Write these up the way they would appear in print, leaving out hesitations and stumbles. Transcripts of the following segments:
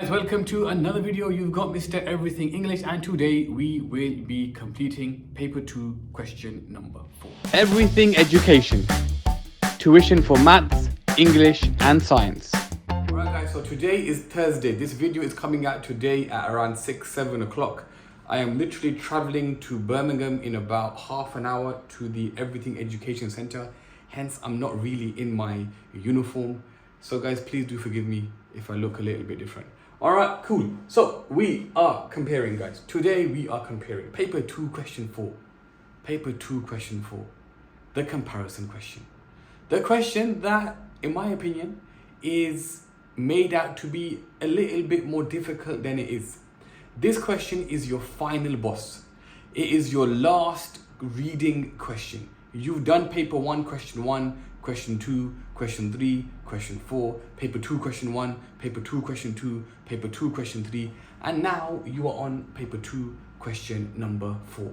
Guys, welcome to another video. You've got Mr. Everything English, and today we will be completing paper 2 question number 4. Everything Education. Tuition for maths, English and science. Alright guys, so today is Thursday. This video is coming out today at around 6-7 o'clock. I am literally traveling to Birmingham in about half an hour to the Everything Education Center. Hence, I'm not really in my uniform. So guys, please do forgive me if I look a little bit different. Alright, cool. So we are comparing, guys. Today we are comparing paper 2 question 4. Paper 2 question 4. The comparison question. The question that, in my opinion, is made out to be a little bit more difficult than it is. This question is your final boss. It is your last reading question. You've done paper 1 question 1, question 2, question 3, question 4, paper 2 question 1, paper 2 question 2, paper 2 question 3, and now you are on paper 2 question number 4.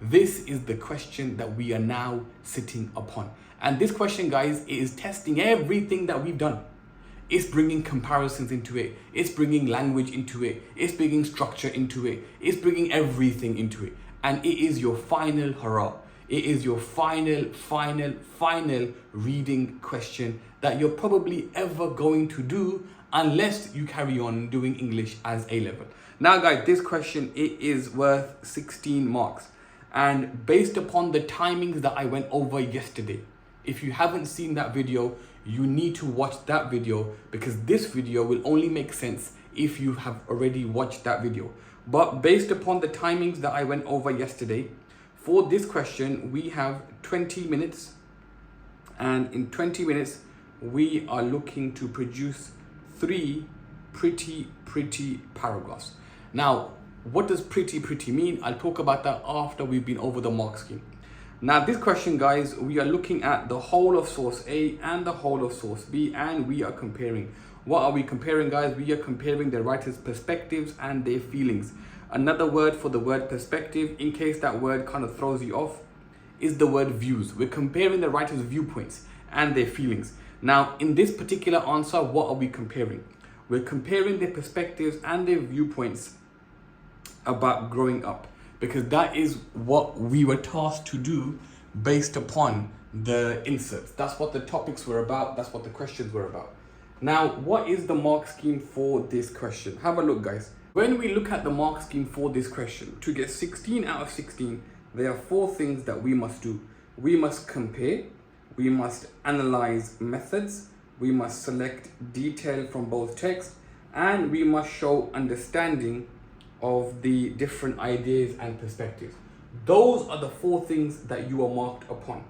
This is the question that we are now sitting upon. And this question, guys, is testing everything that we've done. It's bringing comparisons into it. It's bringing language into it. It's bringing structure into it. It's bringing everything into it. And it is your final hurrah. It is your final reading question that you're probably ever going to do unless you carry on doing English as A-level. Now guys, this question, it is worth 16 marks. And based upon the timings that I went over yesterday, if you haven't seen that video, you need to watch that video, because this video will only make sense if you have already watched that video. But based upon the timings that I went over yesterday, for this question, we have 20 minutes. And in 20 minutes, we are looking to produce 3 pretty paragraphs. Now, what does pretty mean? I'll talk about that after we've been over the mark scheme. Now, this question, guys, we are looking at the whole of source A and the whole of source B, and we are comparing. What are we comparing, guys? We are comparing the writer's perspectives and their feelings. Another word for the word perspective, in case that word kind of throws you off, is the word views. We're comparing the writer's viewpoints and their feelings. Now, in this particular answer, what are we comparing? We're comparing their perspectives and their viewpoints about growing up, because that is what we were tasked to do based upon the inserts. That's what the topics were about. That's what the questions were about. Now, what is the mark scheme for this question? Have a look, guys. When we look at the mark scheme for this question, to get 16 out of 16, there are 4 things that we must do. We must compare, we must analyze methods, we must select detail from both texts, and we must show understanding of the different ideas and perspectives. Those are the 4 things that you are marked upon.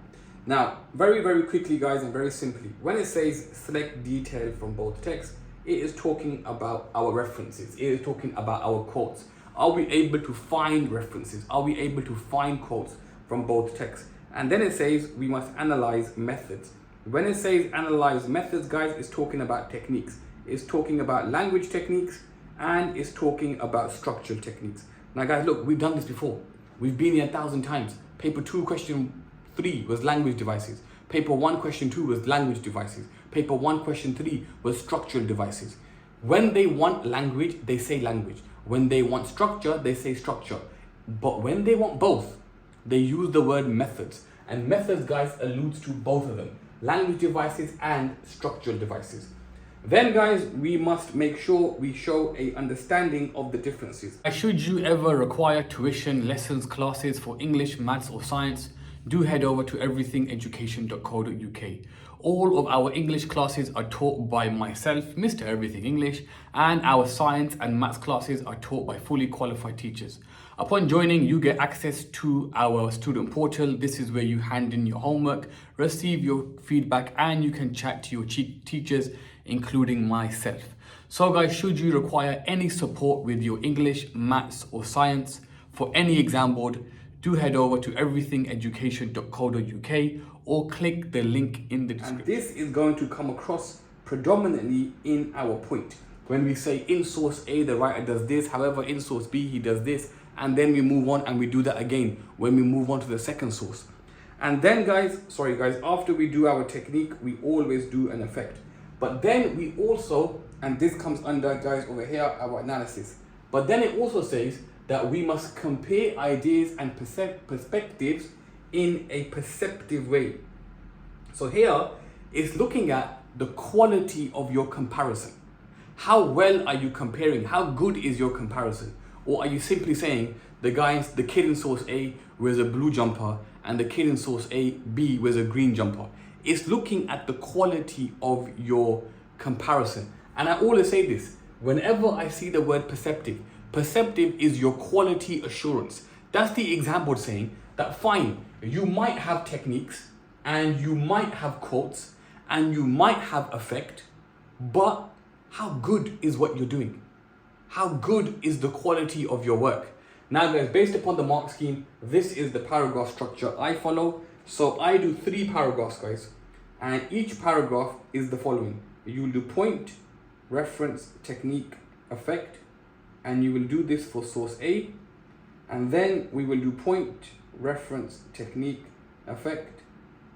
Now, very quickly, guys, and very simply, when it says select detail from both texts, it is talking about our references. It is talking about our quotes. Are we able to find references? Are we able to find quotes from both texts? And then it says we must analyze methods. When it says analyze methods, guys, it's talking about techniques. It's talking about language techniques, and it's talking about structural techniques. Now, guys, look, we've done this before. We've been here 1,000 times. Paper 2 question 3 was language devices. Paper 1 question 2 was language devices. Paper 1 question 3 was structural devices. When they want language, they say language. When they want structure, they say structure. But when they want both, they use the word methods. And methods, guys, alludes to both of them. Language devices and structural devices. Then, guys, we must make sure we show a understanding of the differences. Should you ever require tuition, lessons, classes for English, maths or science, do head over to everythingeducation.co.uk. All of our English classes are taught by myself, Mr. Everything English, and our science and maths classes are taught by fully qualified teachers. Upon joining, you get access to our student portal. This is where you hand in your homework, receive your feedback, and you can chat to your teachers, including myself. So guys, should you require any support with your English, maths or science for any exam board, do head over to everythingeducation.co.uk or click the link in the description. And this is going to come across predominantly in our point. When we say in source A, the writer does this, however, in source B, he does this, and then we move on and we do that again when we move on to the second source. And then, guys, after we do our technique, we always do an effect. But then we also And this comes under, guys, over here, our analysis. But then it also says that we must compare ideas and perspectives in a perceptive way. So here it's looking at the quality of your comparison. How well are you comparing? How good is your comparison? Or are you simply saying the kid in source A wears a blue jumper and the kid in source B wears a green jumper? It's looking at the quality of your comparison. And I always say this, whenever I see the word perceptive is your quality assurance. That's the example saying that fine, you might have techniques and you might have quotes and you might have effect, but how good is what you're doing? How good is the quality of your work? Now guys, based upon the mark scheme, this is the paragraph structure I follow. So I do 3 paragraphs, guys, and each paragraph is the following. You will do point, reference, technique, effect, and you will do this for source A, and then we will do point, reference, technique, effect,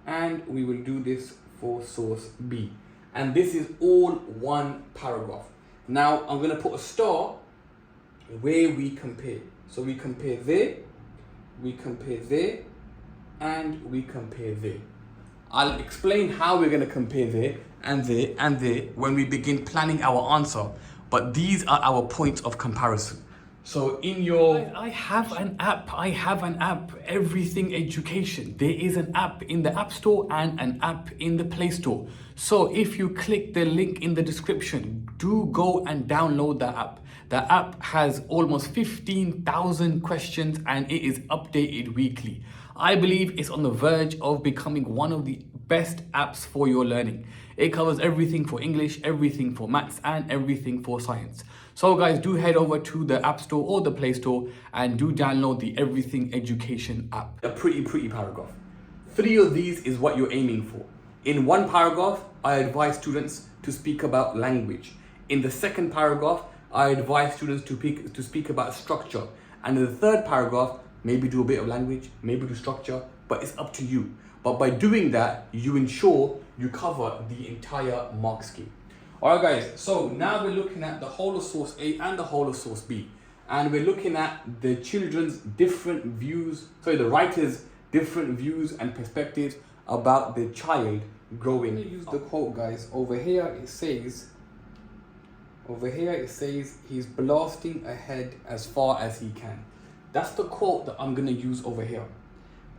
and we will do this for source B. And this is all one paragraph. Now I'm going to put a star where we compare. So we compare there, we compare there, and we compare there. I'll explain how we're going to compare there and there and there when we begin planning our answer. But these are our points of comparison. So in your... I have an app, Everything Education. There is an app in the App Store and an app in the Play Store. So if you click the link in the description, do go and download the app. The app has almost 15,000 questions and it is updated weekly. I believe it's on the verge of becoming one of the best apps for your learning. It covers everything for English, everything for maths, and everything for science. So guys, do head over to the App Store or the Play Store and do download the Everything Education app. A pretty paragraph. 3 of these is what you're aiming for. In 1 paragraph, I advise students to speak about language. In the 2nd paragraph, I advise students to speak about structure. And in the 3rd paragraph, maybe do a bit of language, maybe do structure, but it's up to you. But by doing that, you ensure you cover the entire mark scheme. Alright guys, so now we're looking at the whole of source A and the whole of source B. And we're looking at the children's different views, the writer's different views and perspectives about the child growing. I'm gonna use the quote, guys. Over here it says, he's blasting ahead as far as he can. That's the quote that I'm gonna use over here.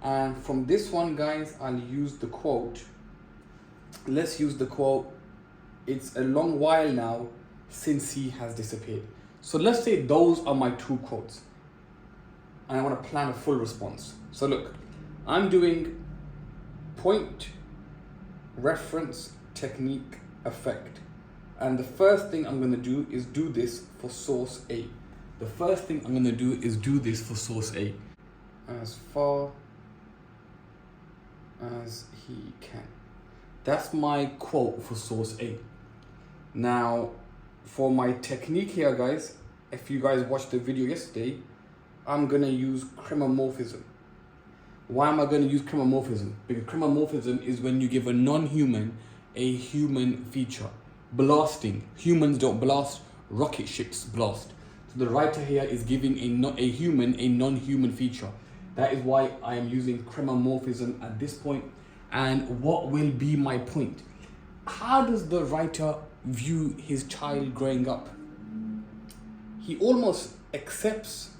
And from this one, guys, I'll use the quote. Let's use the quote. It's a long while now since he has disappeared. So let's say those are my 2 quotes. And I want to plan a full response. So look, I'm doing point, reference, technique, effect. And the first thing I'm going to do is do this for source A. As far as he can. That's my quote for source A. Now, for my technique here, guys, if you guys watched the video yesterday, I'm going to use chromomorphism. Why am I going to use chromomorphism? Because chromomorphism is when you give a non-human a human feature. Blasting. Humans don't blast, rocket ships blast. So the writer here is giving a human a non-human feature. That is why I am using chromomorphism at this point. And what will be my point? How does the writer view his child growing up? He almost accepts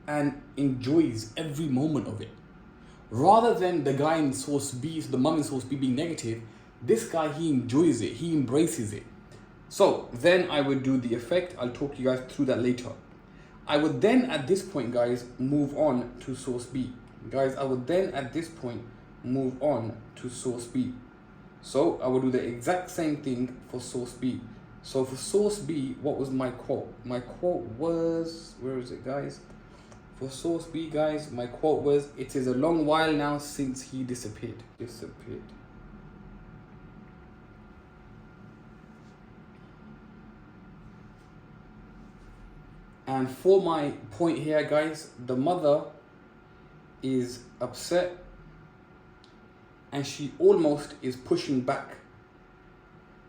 and enjoys every moment of it. Rather than the guy in source B, the mum in source B being negative, this guy, he enjoys it, he embraces it. So then I would do the effect. I'll talk to you guys through that later. I would then at this point, guys, move on to source B. Guys, I would then at this point move on to source B. So I will do the exact same thing for source B. So for source B, what was my quote? My quote was, where is it, guys? For source B, guys, my quote was, it is a long while now since he disappeared. And for my point here, guys, the mother is upset and she almost is pushing back.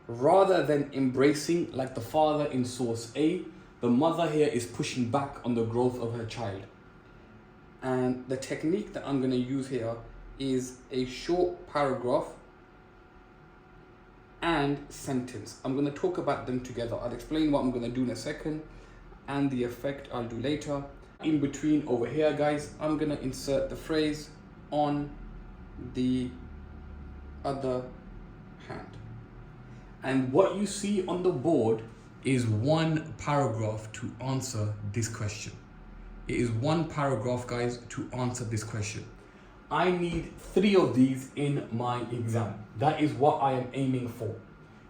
Rather than embracing like the father in source A, the mother here is pushing back on the growth of her child. And the technique that I'm going to use here is a short paragraph and sentence. I'm going to talk about them together. I'll explain what I'm going to do in a second and the effect I'll do later. In between over here, guys, I'm going to insert the phrase on the other hand. And what you see on the board is one paragraph to answer this question. It is one paragraph, guys, to answer this question. I need 3 of these in my exam. That is what I am aiming for.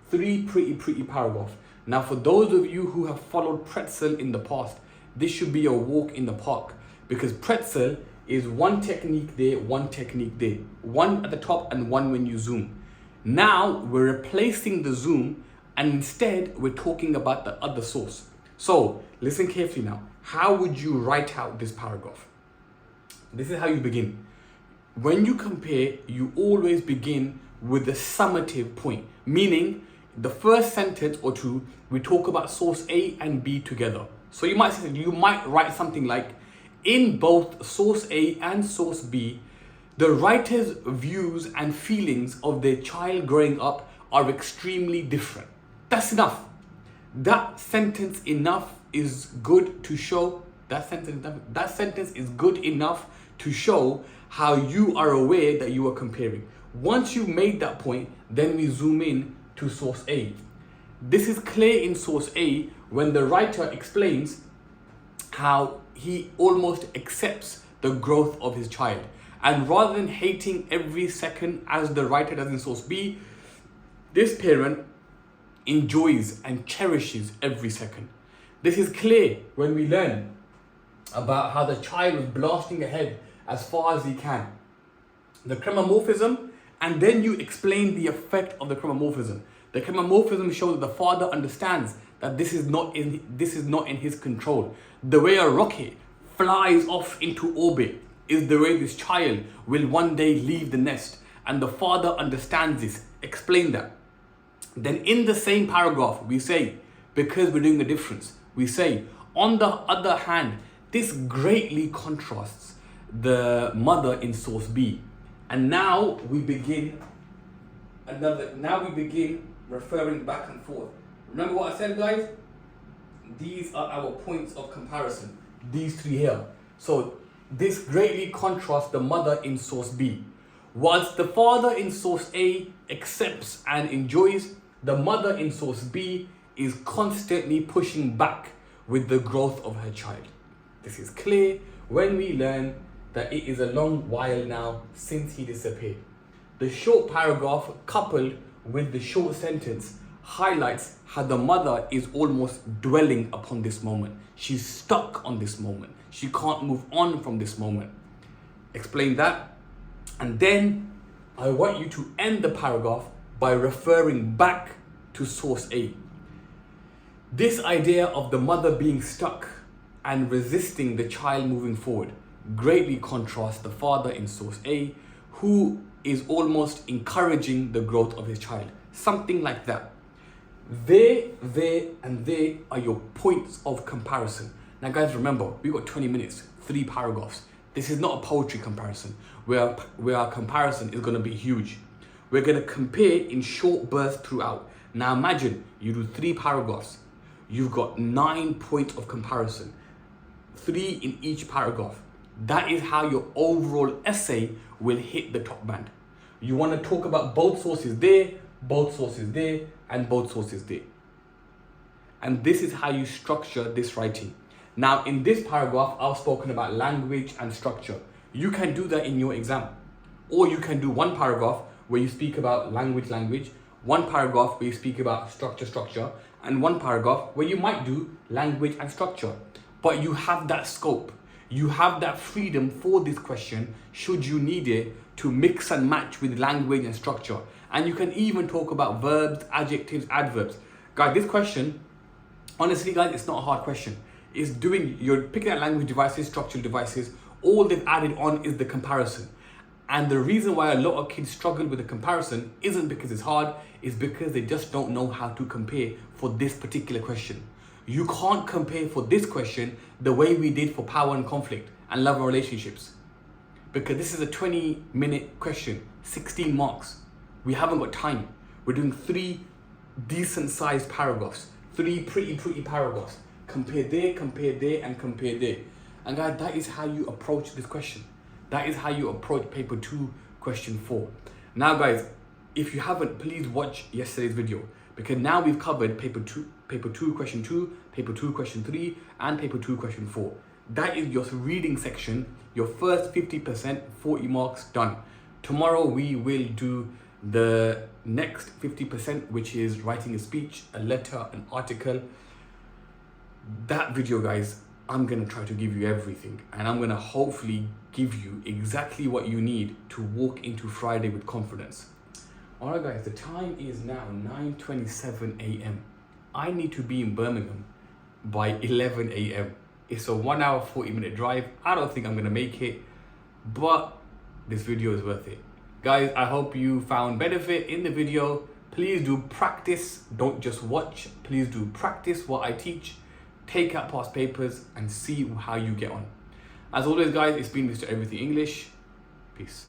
3 pretty paragraphs. Now, for those of you who have followed Pretzel in the past, this should be a walk in the park, because Pretzel is one technique there, one technique there. One at the top and one when you zoom. Now, we're replacing the zoom and instead we're talking about the other source. So, listen carefully now. How would you write out this paragraph? This is how you begin. When you compare, you always begin with the summative point, meaning the first sentence or two, we talk about source A and B together. So you might write something like, in both source A and source B, the writer's views and feelings of their child growing up are extremely different. That's enough. That sentence is good to show. That sentence is good enough to show how you are aware that you are comparing. Once you made that point, then we zoom in to source A. This is clear in source A when the writer explains how he almost accepts the growth of his child. And rather than hating every second as the writer does in source B, this parent enjoys and cherishes every second. This is clear when we learn about how the child was blasting ahead as far as he can. The chromomorphism, and then you explain the effect of the chromomorphism. The chromomorphism shows that the father understands that this is not in his control. The way a rocket flies off into orbit is the way this child will one day leave the nest, and the father understands this. Explain that. Then in the same paragraph, we say, because we're doing a difference, we say, on the other hand, this greatly contrasts the mother in source B. And now we begin referring back and forth. Remember what I said, guys? These are our points of comparison. These 3 here. So this greatly contrasts the mother in source B. Whilst the father in source A accepts and enjoys, the mother in source B is constantly pushing back with the growth of her child. This is clear when we learn that it is a long while now since he disappeared. The short paragraph coupled with the short sentence highlights how the mother is almost dwelling upon this moment. She's stuck on this moment. She can't move on from this moment. Explain that. And then I want you to end the paragraph by referring back to source A. This idea of the mother being stuck and resisting the child moving forward greatly contrasts the father in source A, who is almost encouraging the growth of his child. Something like that. There, and there are your points of comparison. Now guys, remember, we've got 20 minutes, 3 paragraphs. This is not a poetry comparison where our comparison is going to be huge. We're going to compare in short bursts throughout. Now imagine you do 3 paragraphs. You've got 9 points of comparison, 3 in each paragraph. That is how your overall essay will hit the top band. You want to talk about both sources there, both sources there, and both sources there. And this is how you structure this writing. Now, in this paragraph, I've spoken about language and structure. You can do that in your exam. Or you can do 1 paragraph where you speak about language, 1 paragraph where you speak about structure, and 1 paragraph where you might do language and structure. But you have that scope. You have that freedom for this question, should you need it, to mix and match with language and structure. And you can even talk about verbs, adjectives, adverbs. Guys, this question, honestly guys, it's not a hard question. You're picking out language devices, structural devices. All they've added on is the comparison. And the reason why a lot of kids struggle with the comparison isn't because it's hard, it's because they just don't know how to compare for this particular question. You can't compare for this question the way we did for power and conflict and love and relationships. Because this is a 20-minute question, 16 marks. We haven't got time. We're doing 3 decent sized paragraphs, 3 pretty paragraphs. Compare there, and compare there. And guys, that is how you approach this question. That is how you approach paper 2, question 4. Now guys, if you haven't, please watch yesterday's video, because now we've covered paper 2, question 2, paper 2, question 3, and paper 2, question 4. That is your reading section, your first 50%, 40 marks done. Tomorrow we will do the next 50%, which is writing a speech, a letter, an article. That video, guys, I'm gonna try to give you everything, and I'm gonna hopefully give you exactly what you need to walk into Friday with confidence. All right guys, the time is now 9:27 a.m. I need to be in Birmingham by 11 a.m. It's a 1 hour 40-minute drive. I don't think I'm gonna make it, but this video is worth it. Guys, I hope you found benefit in the video. Please do practice, don't just watch. Please do practice what I teach. Take out past papers and see how you get on. As always guys, it's been Mr. Everything English. Peace.